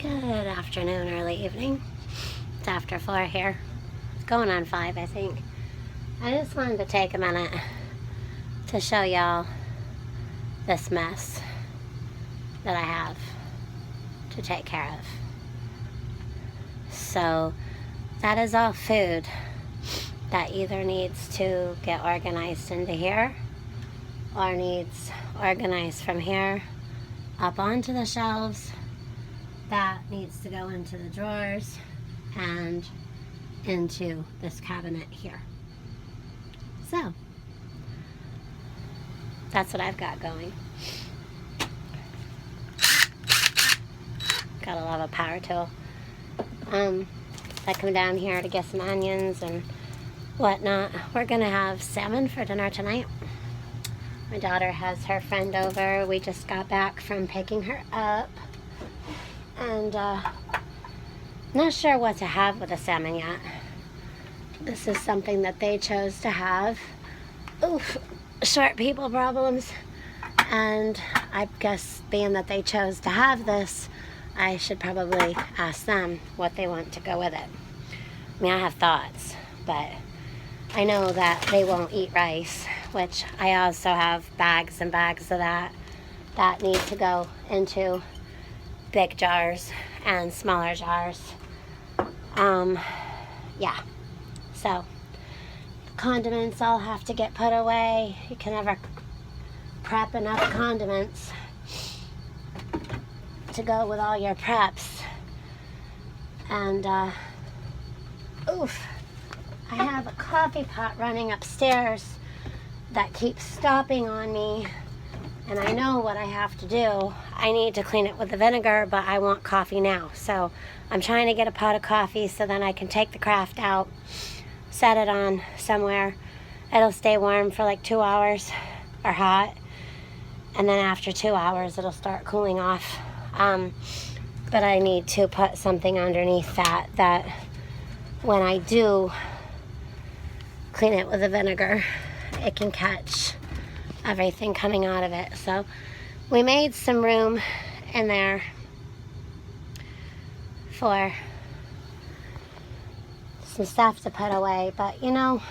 Good afternoon, early evening. It's after 4 here. It's going on 5, I think. I just wanted to take a minute to show y'all this mess that I have to take care of. So that is all food that either needs to get organized into here or needs organized from here up onto the shelves. That needs to go into the drawers and into this cabinet here. So that's what I've got going. Gotta love a power tool. I come down here to get some onions and whatnot. We're gonna have salmon for dinner tonight. My daughter has her friend over. We just got back from picking her up. And not sure what to have with the salmon yet. This is something that they chose to have. Oof, short people problems. And I guess being that they chose to have this, I should probably ask them what they want to go with it. I mean, I have thoughts, but I know that they won't eat rice, which I also have bags and bags of that need to go into big jars and smaller jars. Yeah, so condiments all have to get put away. You can never prep enough condiments to go with all your preps. And oof, I have a coffee pot running upstairs that keeps stopping on me, and I know what I have to do. I need to clean it with the vinegar, but I want coffee now. So I'm trying to get a pot of coffee so then I can take the craft out, set it on somewhere. It'll stay warm for like 2 hours or hot. And then after 2 hours, it'll start cooling off. But I need to put something underneath that when I do clean it with the vinegar, it can catch everything coming out of it. So we made some room in there for some stuff to put away, but you know,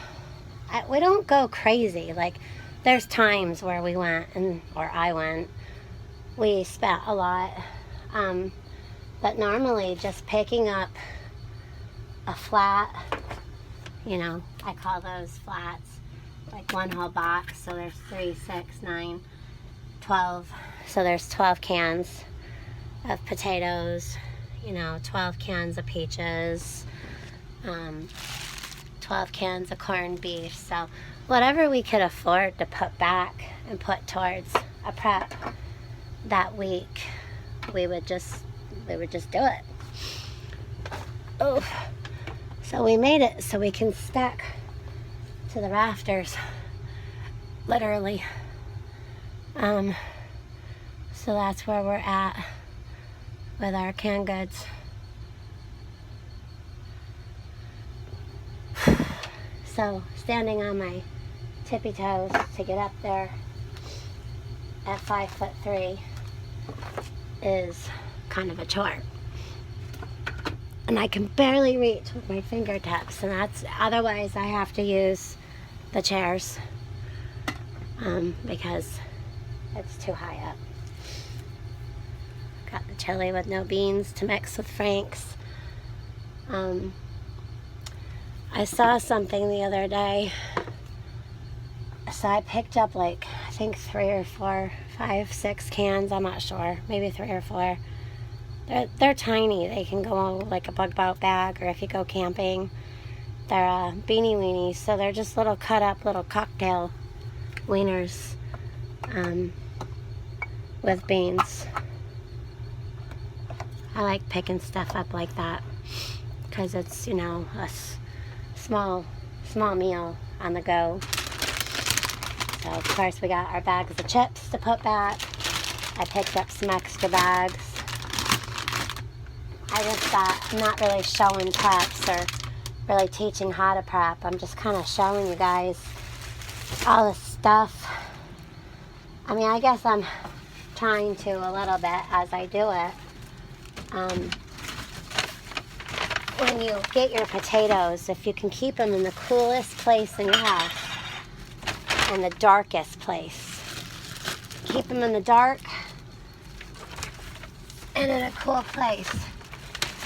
we don't go crazy. Like, there's times where we went, or I went, we spent a lot, but normally just picking up a flat, you know, I call those flats, like one whole box. So there's 3, 6, 9, 12. So there's 12 cans of potatoes, you know, 12 cans of peaches, 12 cans of corned beef. So whatever we could afford to put back and put towards a prep that week, we would just do it. Oh, so we made it so we can stack to the rafters, literally. So that's where we're at with our canned goods. So standing on my tippy toes to get up there at 5'3" is kind of a chore. And I can barely reach with my fingertips, and that's, otherwise I have to use the chairs because it's too high up. Got the chili with no beans to mix with Frank's. I saw something the other day, so I picked up like, I think 3 or 4, 5, 6 cans, I'm not sure, maybe 3 or 4. They're tiny. They can go like a bug bout bag, or if you go camping, they're beanie weenies. So they're just little cut up little cocktail wieners with beans. I like picking stuff up like that because it's, you know, a small meal on the go. So of course we got our bags of chips to put back. I picked up some extra bags. I just thought, I'm not really showing preps or really teaching how to prep. I'm just kind of showing you guys all the stuff. I mean, I guess I'm trying to a little bit as I do it. when you get your potatoes, if you can keep them in the coolest place in your house and the darkest place, keep them in the dark and in a cool place,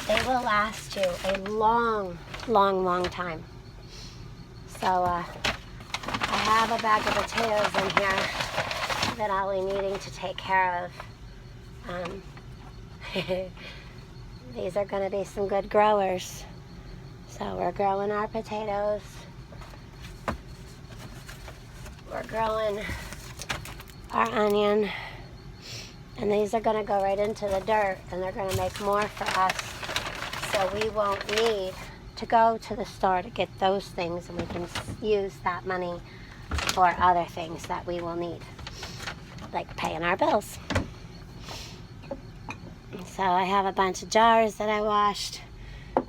they will last you a long, long, long time. So I have a bag of potatoes in here that I'll be needing to take care of. These are going to be some good growers. So we're growing our potatoes. We're growing our onion. And these are going to go right into the dirt, and they're going to make more for us. So we won't need to go to the store to get those things, and we can use that money for other things that we will need, like paying our bills. So I have a bunch of jars that I washed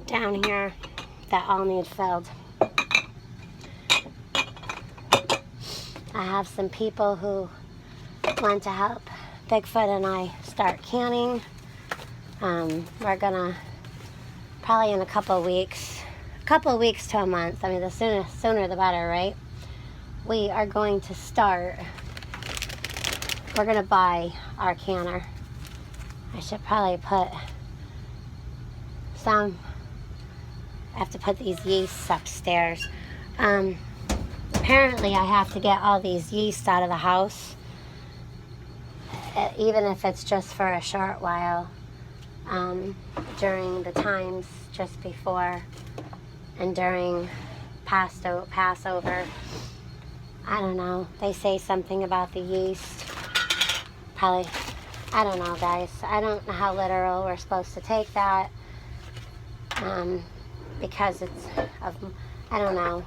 down here that all need filled. I have some people who want to help Bigfoot and I start canning. We're gonna probably in a couple of weeks to a month. I mean, the sooner the better, right? We are going to start. We're gonna buy our canner. I should probably put some. I have to put these yeasts upstairs. Apparently, I have to get all these yeasts out of the house, even if it's just for a short while, during the times just before and during Passover. I don't know. They say something about the yeast. Probably, I don't know, guys. I don't know how literal we're supposed to take that, because it's of, I don't know,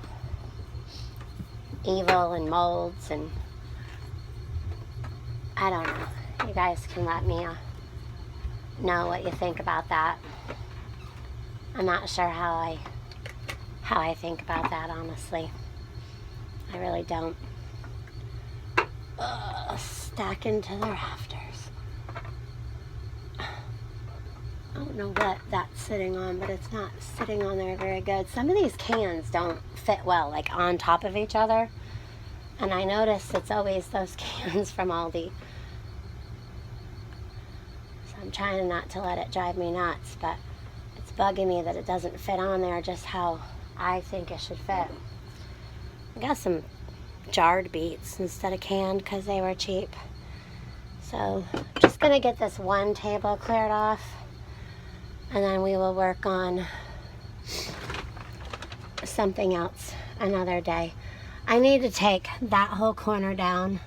evil and molds, and I don't know. You guys can let me know what you think about that. I'm not sure how I think about that, honestly. I really don't. Stack into the rafters. I don't know what that's sitting on, but it's not sitting on there very good. Some of these cans don't fit well, like on top of each other. And I notice it's always those cans from Aldi. So I'm trying not to let it drive me nuts, but it's bugging me that it doesn't fit on there just how I think it should fit. I got some jarred beets instead of canned because they were cheap. So I'm just going to get this one table cleared off, and then we will work on something else another day. I need to take that whole corner down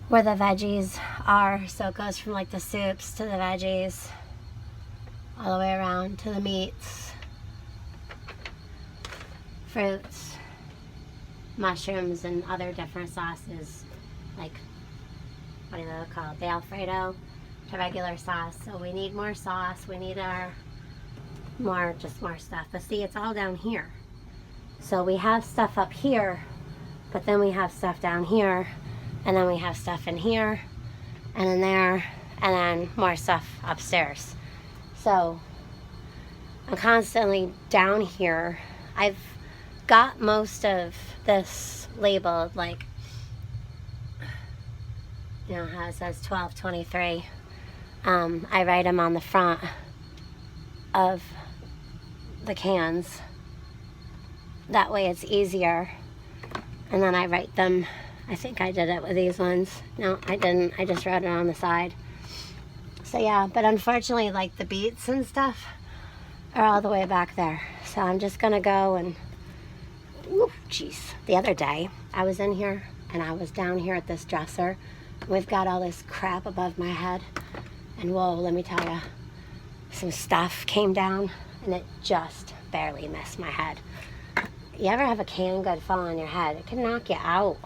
where the veggies are, so it goes from like the soups to the veggies all the way around to the meats, fruits, mushrooms, and other different sauces, like, what do they call it, the Alfredo to regular sauce. So we need more sauce, we need our more stuff. But see, it's all down here. So we have stuff up here, but then we have stuff down here, and then we have stuff in here, and in there, and then more stuff upstairs. So I'm constantly down here. I've got most of this labeled, like, you know how it says 1223. I write them on the front of the cans. That way it's easier. And then I write them, I think I did it with these ones. No, I didn't. I just wrote it on the side. So yeah, but unfortunately, like, the beets and stuff are all the way back there. So I'm just gonna go and, jeez. The other day, I was in here and I was down here at this dresser. We've got all this crap above my head. And whoa, let me tell you, some stuff came down and it just barely missed my head. You ever have a canned good fall on your head? It can knock you out.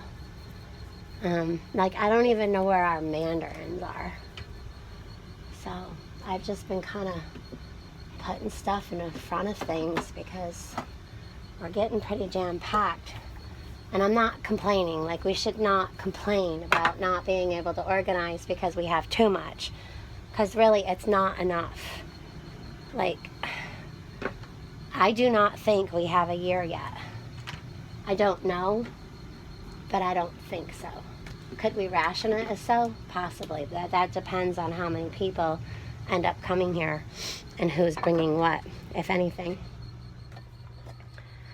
Like, I don't even know where our mandarins are. So I've just been kind of putting stuff in the front of things because we're getting pretty jam-packed. And I'm not complaining. Like, we should not complain about not being able to organize because we have too much. because really it's not enough. Like, I do not think we have a year yet. I don't know, but I don't think so. Could we ration it as so? Possibly. That depends on how many people end up coming here and who's bringing what, if anything.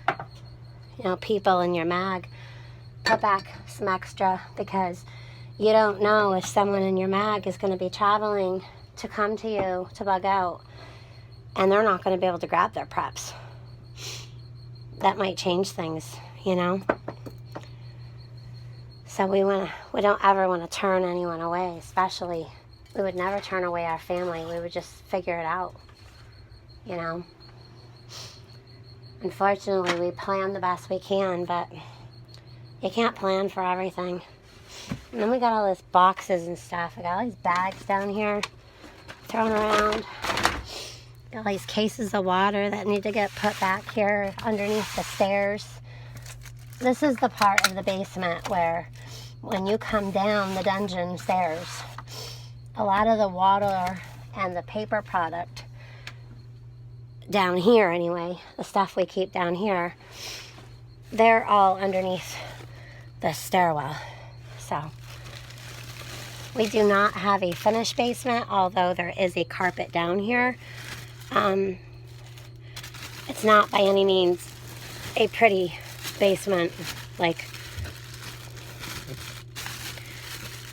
You know, people in your mag, put back some extra, because you don't know if someone in your mag is going to be traveling to come to you to bug out, and they're not going to be able to grab their preps. That might change things, you know. So we don't ever want to turn anyone away. Especially, we would never turn away our family. We would just figure it out, you know. Unfortunately, we plan the best we can, but you can't plan for everything. And then we got all these boxes and stuff. We got all these bags down here thrown around. Got all these cases of water that need to get put back here underneath the stairs. This is the part of the basement where, when you come down the dungeon stairs, a lot of the water and the paper product down here anyway, the stuff we keep down here, they're all underneath the stairwell. So we do not have a finished basement, although there is a carpet down here. It's not by any means a pretty basement. Like,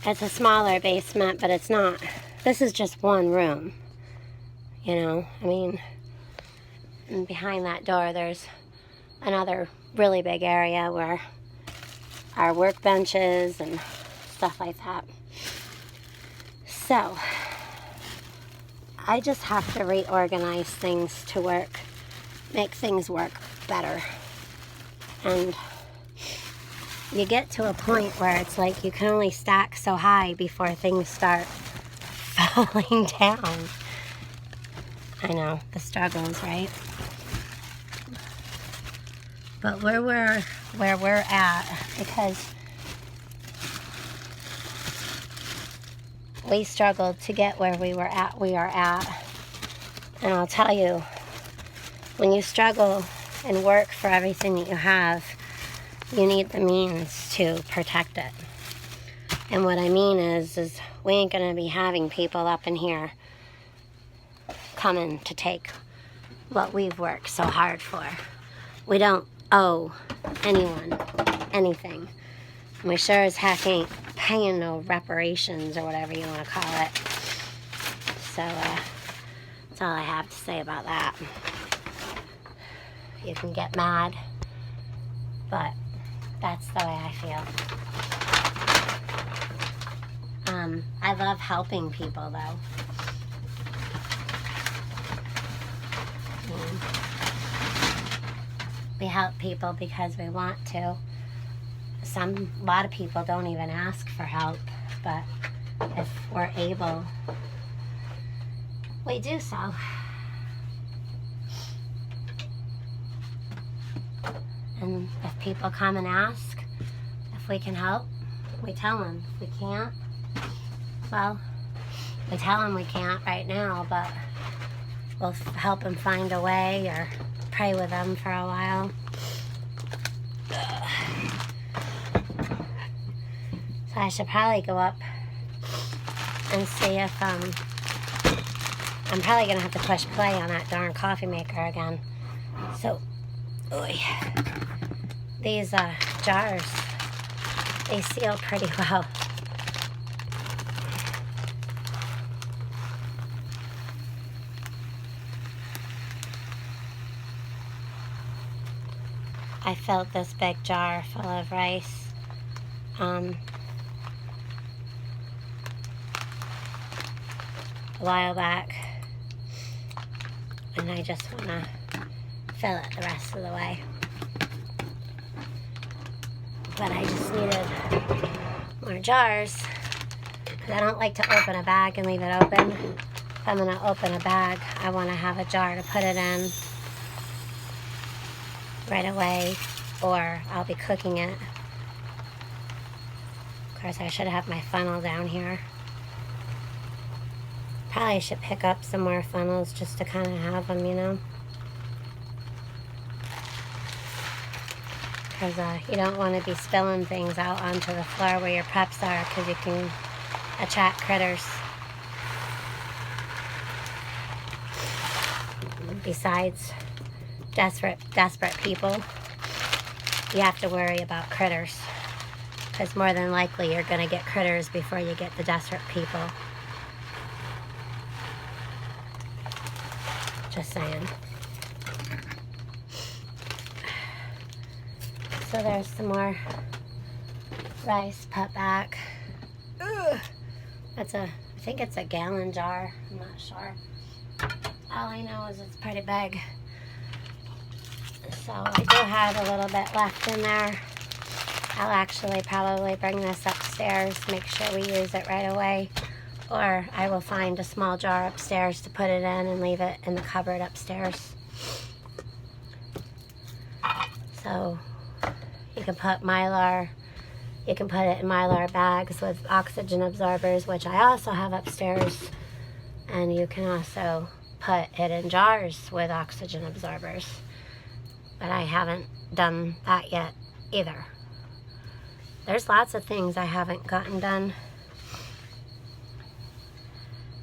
it's a smaller basement, but it's not. This is just one room, you know. I mean, and behind that door there's another really big area where our workbenches and stuff like that. So I just have to reorganize things to work, make things work better. And you get to a point where it's like you can only stack so high before things start falling down. I know, the struggles, right? But where we're at, because we struggled to get where we are at. And I'll tell you, when you struggle and work for everything that you have, you need the means to protect it. And what I mean is we ain't gonna be having people up in here coming to take what we've worked so hard for. We don't owe anyone anything. And we sure as heck ain't paying no reparations or whatever you want to call it. So that's all I have to say about that. You can get mad, but that's the way I feel. I love helping people, though. We help people because we want to. A lot of people don't even ask for help, but if we're able, we do so. And if people come and ask if we can help, we tell them. If we can't, well, we tell them we can't right now, but we'll help them find a way or pray with them for a while. So I should probably go up and see if, I'm probably going to have to push play on that darn coffee maker again. So, these jars, they seal pretty well. I filled this big jar full of rice. A while back, and I just want to fill it the rest of the way. But I just needed more jars, because I don't like to open a bag and leave it open. If I'm going to open a bag, I want to have a jar to put it in right away, or I'll be cooking it. Of course, I should have my funnel down here. Probably should pick up some more funnels just to kind of have them, you know. Because you don't want to be spilling things out onto the floor where your preps are, because you can attract critters. Besides desperate people, you have to worry about critters, because more than likely you're going to get critters before you get the desperate people. Just saying. So there's some more rice put back. Ugh. I think it's a gallon jar. I'm not sure. All I know is it's pretty big. So I do have a little bit left in there. I'll actually probably bring this upstairs, make sure we use it right away. Or I will find a small jar upstairs to put it in and leave it in the cupboard upstairs. So you can put Mylar, you can put it in Mylar bags with oxygen absorbers, which I also have upstairs. And you can also put it in jars with oxygen absorbers. But I haven't done that yet either. There's lots of things I haven't gotten done.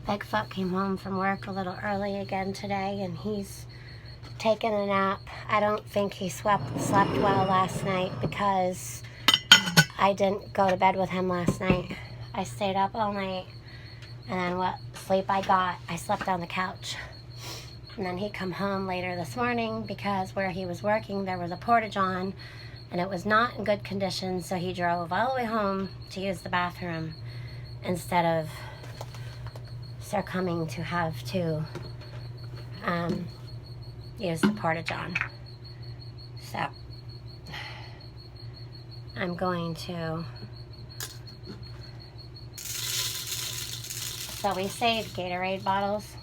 Bigfoot came home from work a little early again today, and he's taken a nap. I don't think he slept well last night because I didn't go to bed with him last night. I stayed up all night, and then what sleep I got, I slept on the couch. And then he come home later this morning because where he was working there was a portage on, and it was not in good condition, so he drove all the way home to use the bathroom instead of succumbing to have to use the portage on. So I'm going to, so we saved Gatorade bottles,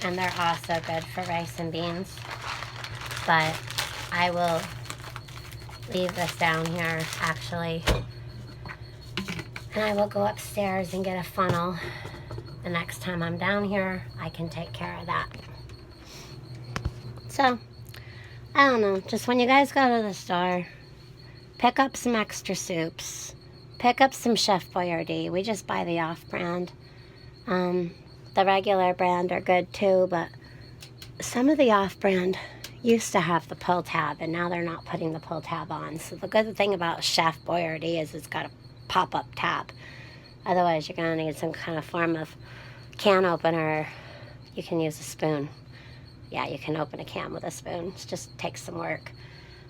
and they're also good for rice and beans, but I will leave this down here actually, and I will go upstairs and get a funnel. The next time I'm down here, I can take care of that. So, I don't know, just when you guys go to the store, pick up some extra soups, pick up some Chef Boyardee. We just buy the off-brand. The regular brand are good too, but some of the off-brand used to have the pull tab, and now they're not putting the pull tab on. So the good thing about Chef Boyardee is it's got a pop-up tab. Otherwise, you're going to need some kind of form of can opener. You can use a spoon. Yeah, you can open a can with a spoon. It just takes some work.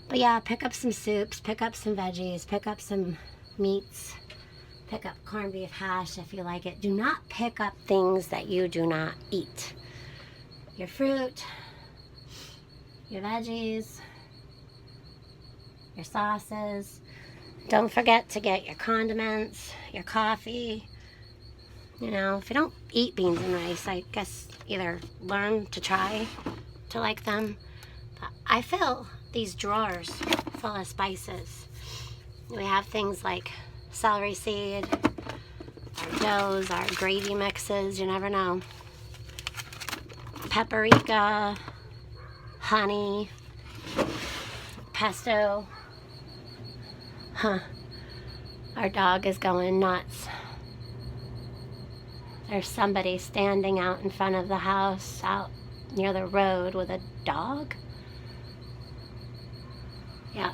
But yeah, pick up some soups, pick up some veggies, pick up some meats, pick up corned beef hash if you like it. Do not pick up things that you do not eat. Your fruit, your veggies, your sauces. Don't forget to get your condiments, your coffee. You know, if you don't eat beans and rice, I guess either learn to try to like them. But I fill these drawers full of spices. We have things like celery seed, our doughs, our gravy mixes, you never know. Paprika, honey, pesto. Huh. Our dog is going nuts. There's somebody standing out in front of the house, out near the road with a dog. Yeah.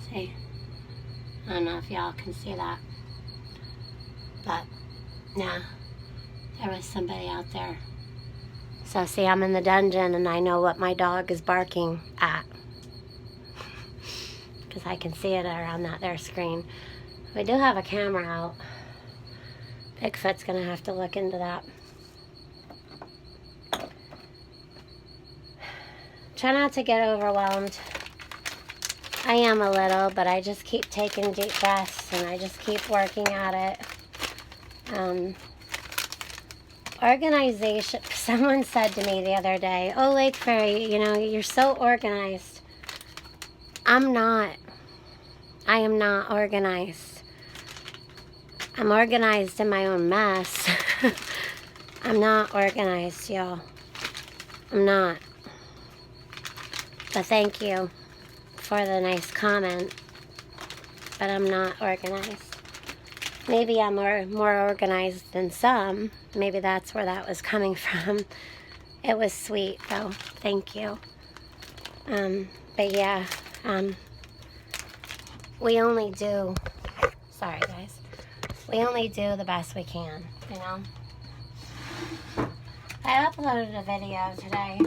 See? I don't know if y'all can see that. But, yeah. There was somebody out there. So, see, I'm in the dungeon and I know what my dog is barking at. Because I can see it around that there screen. We do have a camera out. Bigfoot's gonna have to look into that. Try not to get overwhelmed. I am a little, but I just keep taking deep breaths and I just keep working at it. Organization. Someone said to me the other day, "Oh, Lake Fairy, you know, you're so organized." I'm not. I am not organized. I'm organized in my own mess. I'm not organized, y'all. I'm not. But thank you for the nice comment. But I'm not organized. Maybe I'm more organized than some. Maybe that's where that was coming from. It was sweet, though. Thank you. But yeah, we only do, sorry guys, we only do the best we can, you know? I uploaded a video today.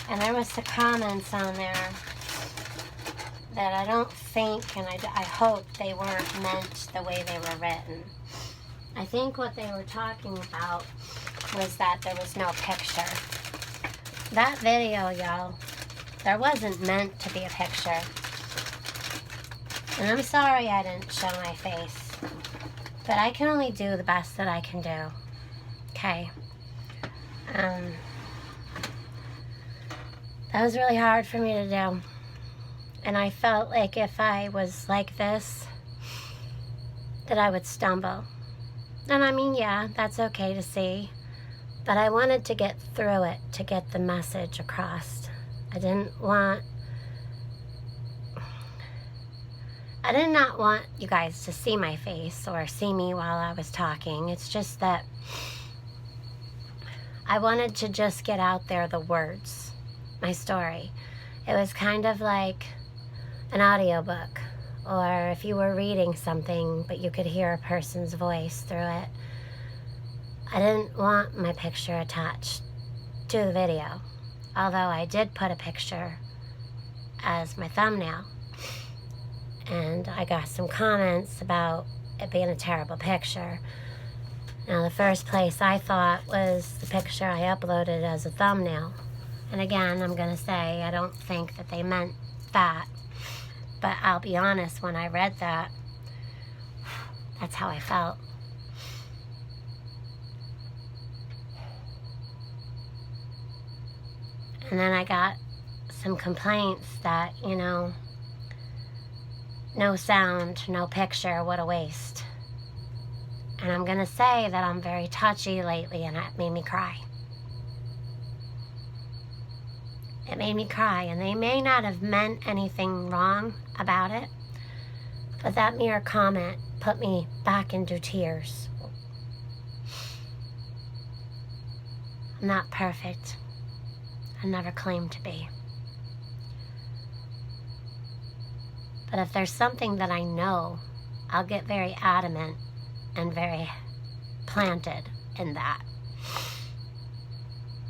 And there was some comments on there that I don't think, and I hope they weren't meant the way they were written. I think what they were talking about was that there was no picture. That video, y'all, there wasn't meant to be a picture. And I'm sorry I didn't show my face. But I can only do the best that I can do. Okay. That was really hard for me to do. And I felt like if I was like this, that I would stumble. And I mean, yeah, that's okay to see. But I wanted to get through it, to get the message across. I did not want you guys to see my face or see me while I was talking. It's just that I wanted to just get out there the words, my story. It was kind of like an audiobook, or if you were reading something but you could hear a person's voice through it. I didn't want my picture attached to the video, although I did put a picture as my thumbnail. And I got some comments about it being a terrible picture. Now, the first place I thought was the picture I uploaded as a thumbnail. And again, I'm going to say I don't think that they meant that. But I'll be honest, when I read that, that's how I felt. And then I got some complaints that, you know, no sound, no picture, what a waste. And I'm going to say that I'm very touchy lately, and that made me cry. It made me cry, and they may not have meant anything wrong about it, but that mere comment put me back into tears. I'm not perfect. I never claimed to be. But if there's something that I know, I'll get very adamant and very planted in that.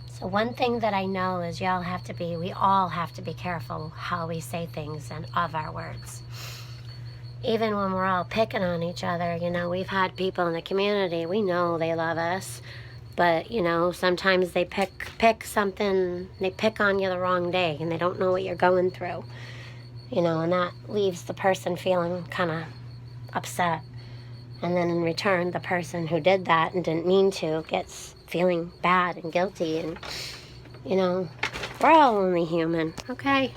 So one thing that I know is we all have to be careful how we say things and of our words. Even when we're all picking on each other, you know, we've had people in the community, we know they love us, but, you know, sometimes they pick something, they pick on you the wrong day, and they don't know what you're going through. You know, and that leaves the person feeling kind of upset. And then in return, the person who did that and didn't mean to gets feeling bad and guilty. And, you know, we're all only human, okay?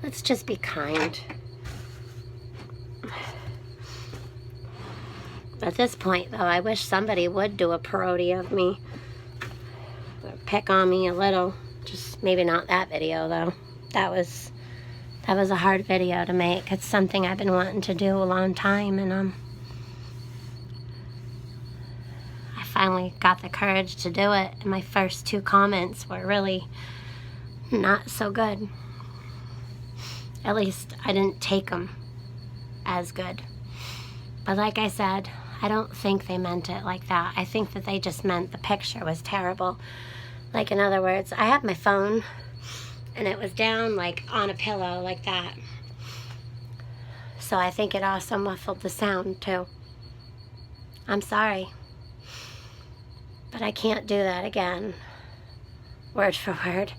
Let's just be kind. At this point, though, I wish somebody would do a parody of me. Or pick on me a little. Just maybe not that video, though. That was a hard video to make. It's something I've been wanting to do a long time, and I finally got the courage to do it, and my first 2 comments were really not so good. At least I didn't take them as good. But like I said, I don't think they meant it like that. I think that they just meant the picture was terrible. Like, in other words, I have my phone, and it was down, like, on a pillow, like that. So I think it also muffled the sound, too. I'm sorry. But I can't do that again, word for word.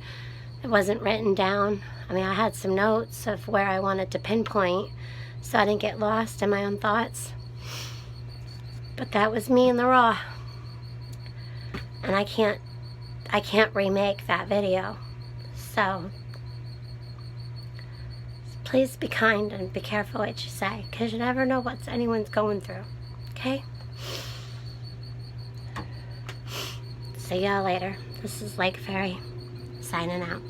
It wasn't written down. I mean, I had some notes of where I wanted to pinpoint, so I didn't get lost in my own thoughts. But that was me in the raw. And I can't remake that video. So, please be kind and be careful what you say, because you never know what anyone's going through. Okay? See y'all later. This is Lake Fairy, signing out.